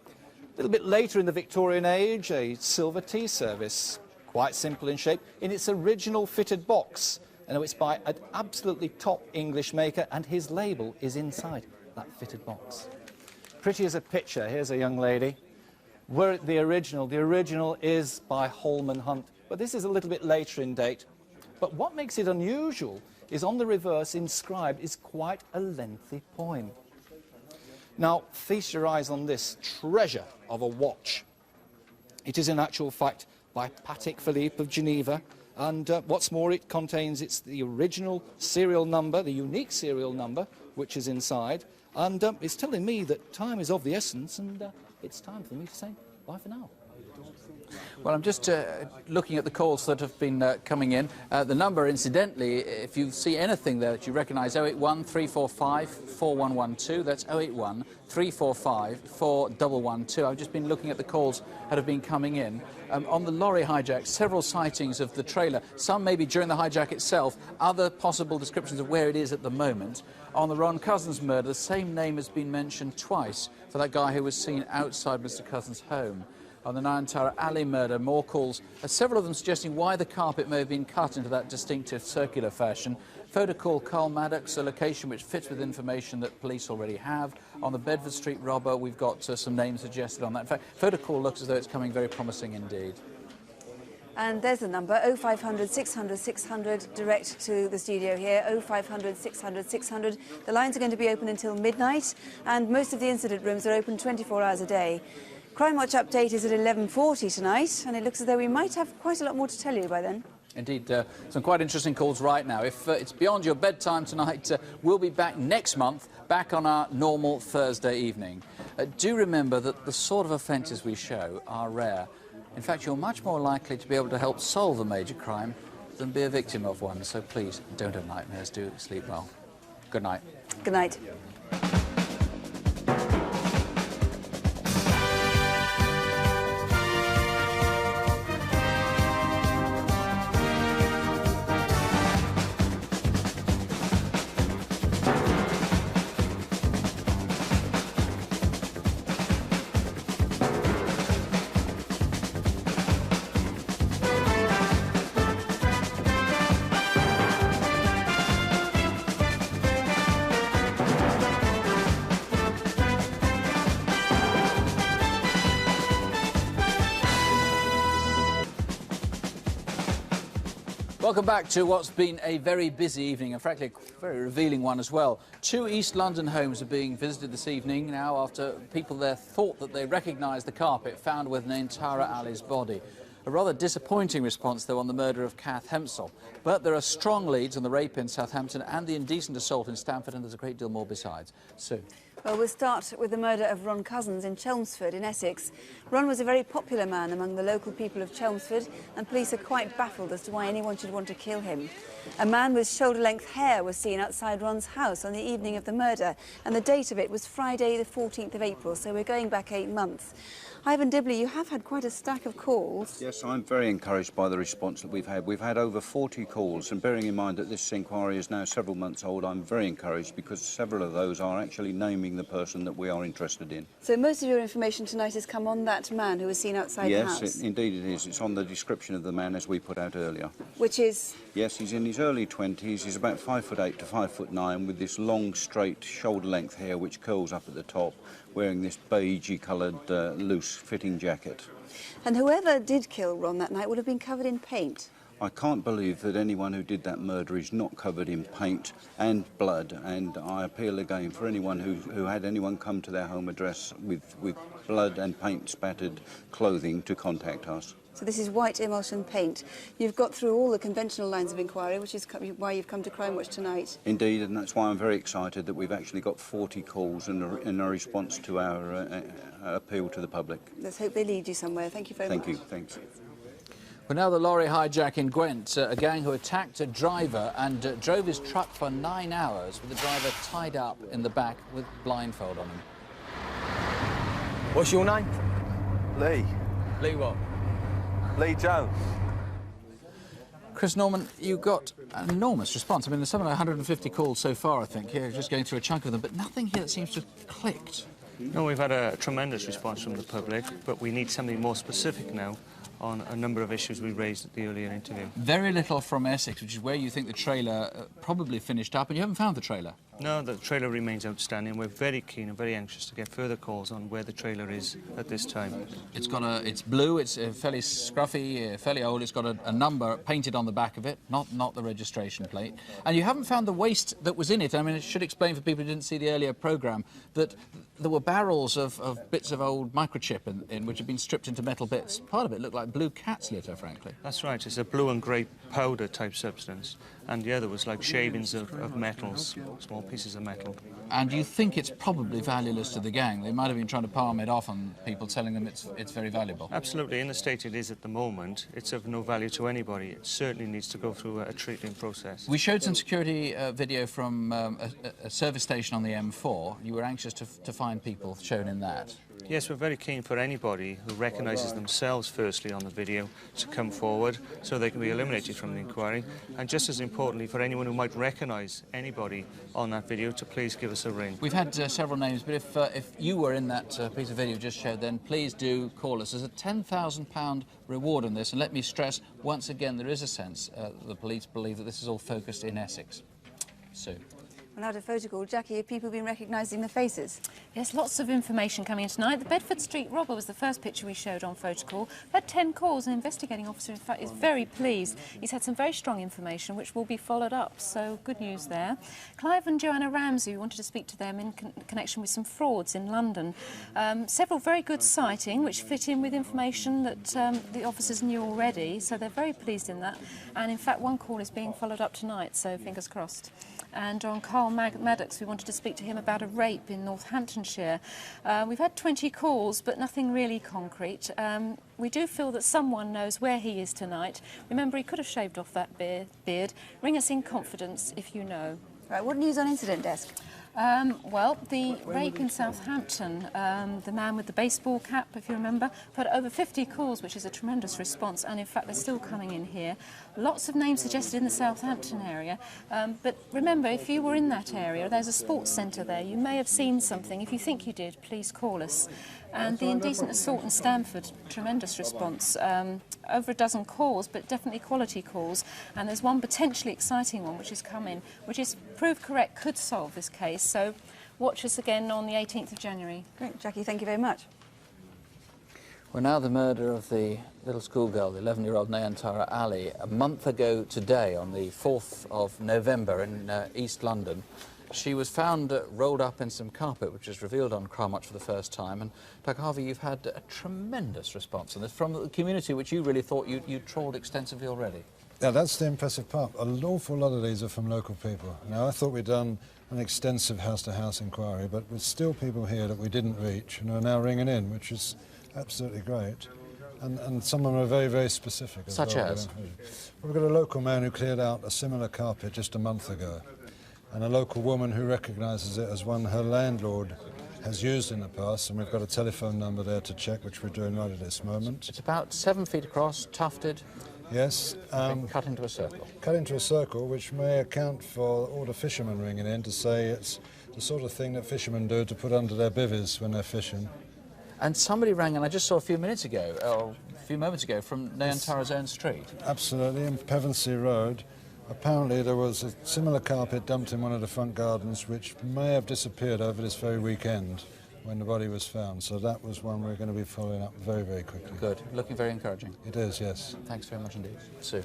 A little bit later in the Victorian age, a silver tea service, quite simple in shape, in its original fitted box. And it's by an absolutely top English maker, and his label is inside that fitted box. Pretty as a picture. Here's a young lady. We're at the original. The original is by Holman Hunt, but this is a little bit later in date. But what makes it unusual is on the reverse inscribed is quite a lengthy poem. Now, feast your eyes on this treasure of a watch. It is in actual fact by Patek Philippe of Geneva, and what's more, it contains the original serial number, the unique serial number, which is inside, and it's telling me that time is of the essence, and it's time for me to say bye for now. Well, I'm just looking at the calls that have been coming in. The number, incidentally, if you see anything there that you recognise, 081 345 4112. That's 081 345 4112. I've just been looking at the calls that have been coming in. On the lorry hijack, several sightings of the trailer. Some maybe during the hijack itself, other possible descriptions of where it is at the moment. On the Ron Cousins murder, the same name has been mentioned twice for that guy who was seen outside Mr. Cousins' home. On the Nayantara Alley murder, more calls, several of them suggesting why the carpet may have been cut into that distinctive circular fashion. Photo call Carl Maddox, a location which fits with information that police already have. On the Bedford Street robber, we've got some names suggested on that. In fact, photo call looks as though it's coming very promising indeed. And there's the number, 0500 600 600, direct to the studio here, 0500 600 600. The lines are going to be open until midnight, and most of the incident rooms are open 24 hours a day. Crimewatch update is at 11:40 tonight, and it looks as though we might have quite a lot more to tell you by then. Indeed, some quite interesting calls right now. If it's beyond your bedtime tonight, we'll be back next month, back on our normal Thursday evening. Do remember that the sort of offences we show are rare. In fact, you're much more likely to be able to help solve a major crime than be a victim of one. So please, don't have nightmares. Do sleep well. Good night. Good night. Welcome back to what's been a very busy evening, and frankly a very revealing one as well. 2 East London homes are being visited this evening now after people there thought that they recognised the carpet found with Nayantara Ali's body. A rather disappointing response, though, on the murder of Kath Hempsall. But there are strong leads on the rape in Southampton and the indecent assault in Stamford, and there's a great deal more besides. Sue. Well, we'll start with the murder of Ron Cousins in Chelmsford in Essex. Ron was a very popular man among the local people of Chelmsford, and police are quite baffled as to why anyone should want to kill him. A man with shoulder-length hair was seen outside Ron's house on the evening of the murder, and the date of it was Friday the 14th of April, so we're going back 8 months. Ivan Dibley, you have had quite a stack of calls. Yes, I'm very encouraged by the response that we've had. We've had over 40 calls, and bearing in mind that this inquiry is now several months old, I'm very encouraged because several of those are actually naming the person that we are interested in. So most of your information tonight has come on that man who was seen outside the house? Yes, indeed it is. It's on the description of the man as we put out earlier. Which is? Yes, he's in his early 20s. He's about 5'8" to 5'9", with this long, straight, shoulder-length hair which curls up at the top, wearing this beigey coloured, loose-fitting jacket. And whoever did kill Ron that night would have been covered in paint. I can't believe that anyone who did that murder is not covered in paint and blood, and I appeal again for anyone who had anyone come to their home address with blood and paint-spattered clothing to contact us. So this is white emulsion paint. You've got through all the conventional lines of inquiry, which is why you've come to Crimewatch tonight. Indeed, and that's why I'm very excited that we've actually got 40 calls in a response to our appeal to the public. Let's hope they lead you somewhere. Thank you very much. Thank you. Thanks. Well, now the lorry hijack in Gwent, a gang who attacked a driver and drove his truck for 9 hours with the driver tied up in the back with blindfold on him. What's your name? Lee. Lee what? Lee Jones. Chris Norman, you got an enormous response. I mean, there's something like 150 calls so far, I think, here, just going through a chunk of them, but nothing here that seems to have clicked. No, we've had a tremendous response from the public, but we need something more specific now on a number of issues we raised at the earlier interview. Very little from Essex, which is where you think the trailer probably finished up, and you haven't found the trailer. No, the trailer remains outstanding. We're very keen and very anxious to get further calls on where the trailer is at this time. It's blue, it's fairly scruffy, fairly old. It's got a number painted on the back of it, not the registration plate. And you haven't found the waste that was in it. I mean, it should explain for people who didn't see the earlier programme that there were barrels of bits of old microchip in which had been stripped into metal bits. Part of it looked like blue cat's litter, frankly. That's right. It's a blue and grey powder type substance. And the other was like shavings of metals, small pieces of metal. And you think it's probably valueless to the gang? They might have been trying to palm it off on people, telling them it's very valuable. Absolutely. In the state it is at the moment, it's of no value to anybody. It certainly needs to go through a treating process. We showed some security video from a service station on the M4. You were anxious to find people shown in that. Yes, we're very keen for anybody who recognises themselves firstly on the video to come forward so they can be eliminated from the inquiry, and just as importantly for anyone who might recognise anybody on that video to please give us a ring. We've had several names, but if you were in that piece of video just showed, then please do call us. There's a £10,000 reward on this, and let me stress once again there is a sense the police believe that this is all focused in Essex. Sue. Well, now to photo call. Jackie, have people been recognising the faces? Yes, lots of information coming in tonight. The Bedford Street robber was the first picture we showed on photo call. We've had 10 calls. An investigating officer, in fact, is very pleased. He's had some very strong information which will be followed up, so good news there. Clive and Joanna Ramsey, we wanted to speak to them in connection with some frauds in London. Several very good sighting which fit in with information that the officers knew already, so they're very pleased in that. And in fact, one call is being followed up tonight, so fingers crossed. And on Carl Maddox, we wanted to speak to him about a rape in Northamptonshire. We've had 20 calls, but nothing really concrete. We do feel that someone knows where he is tonight. Remember, he could have shaved off that beard. Ring us in confidence if you know. Right, what news on incident desk? Well, the rape in Southampton, the man with the baseball cap, if you remember, we've had over 50 calls, which is a tremendous response, and in fact they're still coming in here. Lots of names suggested in the Southampton area, but remember, if you were in that area, there's a sports centre there, you may have seen something. If you think you did, please call us. And the indecent assault in Stamford, tremendous response. Over a dozen calls, but definitely quality calls. And there's one potentially exciting one which has come in, which is proved correct, could solve this case. So watch us again on the 18th of January. Great, Jackie, thank you very much. Well, now the murder of the little schoolgirl, the 11-year-old Nayantara Ali, a month ago today, on the 4th of November in East London. She was found rolled up in some carpet, which was revealed on Crimewatch for the first time. And, Doug Harvey, you've had a tremendous response on this from the community, which you really thought you'd trawled extensively already. Yeah, that's the impressive part. An awful lot of these are from local people. Now, I thought we'd done an extensive house-to-house inquiry, but there's still people here that we didn't reach and are now ringing in, which is absolutely great. And some of them are very, very specific. Such as? We've got a local man who cleared out a similar carpet just a month ago, and a local woman who recognises it as one her landlord has used in the past, and we've got a telephone number there to check, which we're doing right at this moment. It's about 7 feet across, tufted. Yes. Cut into a circle. Cut into a circle, which may account for all the fishermen ringing in to say it's the sort of thing that fishermen do to put under their bivvies when they're fishing. And somebody rang, and I just saw a few moments ago, from Nayantara's own street. Absolutely, in Pevensey Road. Apparently there was a similar carpet dumped in one of the front gardens, which may have disappeared over this very weekend when the body was found. So that was one we're going to be following up very, very quickly. Good. Looking very encouraging. It is, yes. Thanks very much indeed. Sue.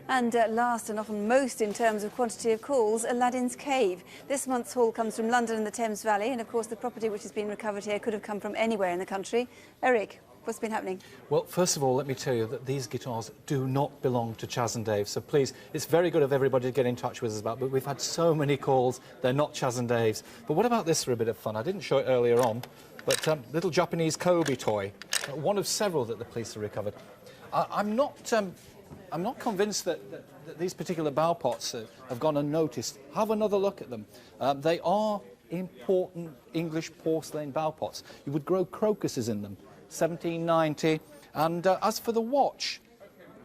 And last and often most in terms of quantity of calls, Aladdin's Cave. This month's haul comes from London and the Thames Valley, and of course the property which has been recovered here could have come from anywhere in the country. Eric, what's been happening? Well, first of all, let me tell you that these guitars do not belong to Chaz and Dave, so please, it's very good of everybody to get in touch with us about, but we've had so many calls, they're not Chaz and Dave's. But what about this for a bit of fun? I didn't show it earlier on, but little Japanese Kobe toy, one of several that the police have recovered. I'm not convinced that these particular bow pots have gone unnoticed. Have another look at them. They are important English porcelain bow pots. You would grow crocuses in them. 1790. And as for the watch,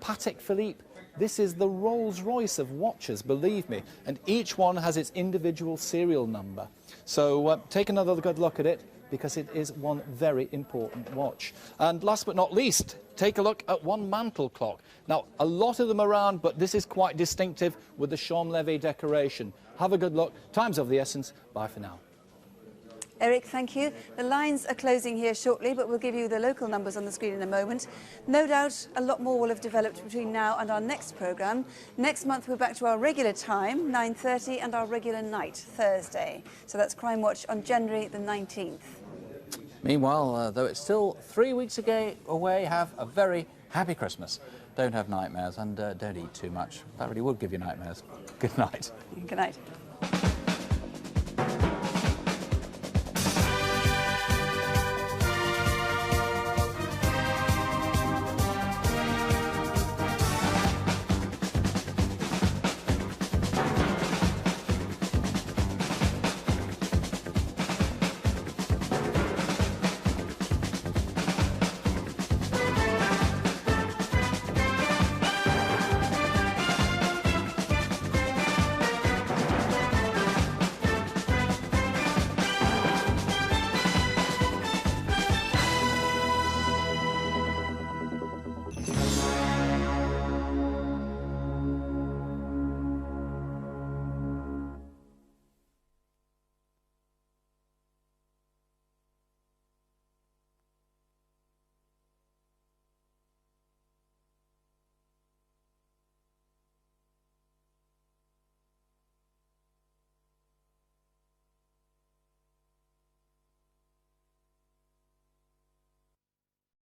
Patek Philippe, this is the Rolls-Royce of watches, believe me, and each one has its individual serial number. So take another good look at it, because it is one very important watch. And last but not least, take a look at one mantle clock. Now, a lot of them around, but this is quite distinctive with the Champs-Élysées decoration. Have a good look. Time's of the essence. Bye for now. Eric, thank you. The lines are closing here shortly, but we'll give you the local numbers on the screen in a moment. No doubt a lot more will have developed between now and our next programme. Next month we're back to our regular time, 9:30, and our regular night, Thursday. So that's Crime Watch on January the 19th. Meanwhile, though it's still 3 weeks away, have a very happy Christmas. Don't have nightmares and don't eat too much. That really would give you nightmares. Good night. Good night.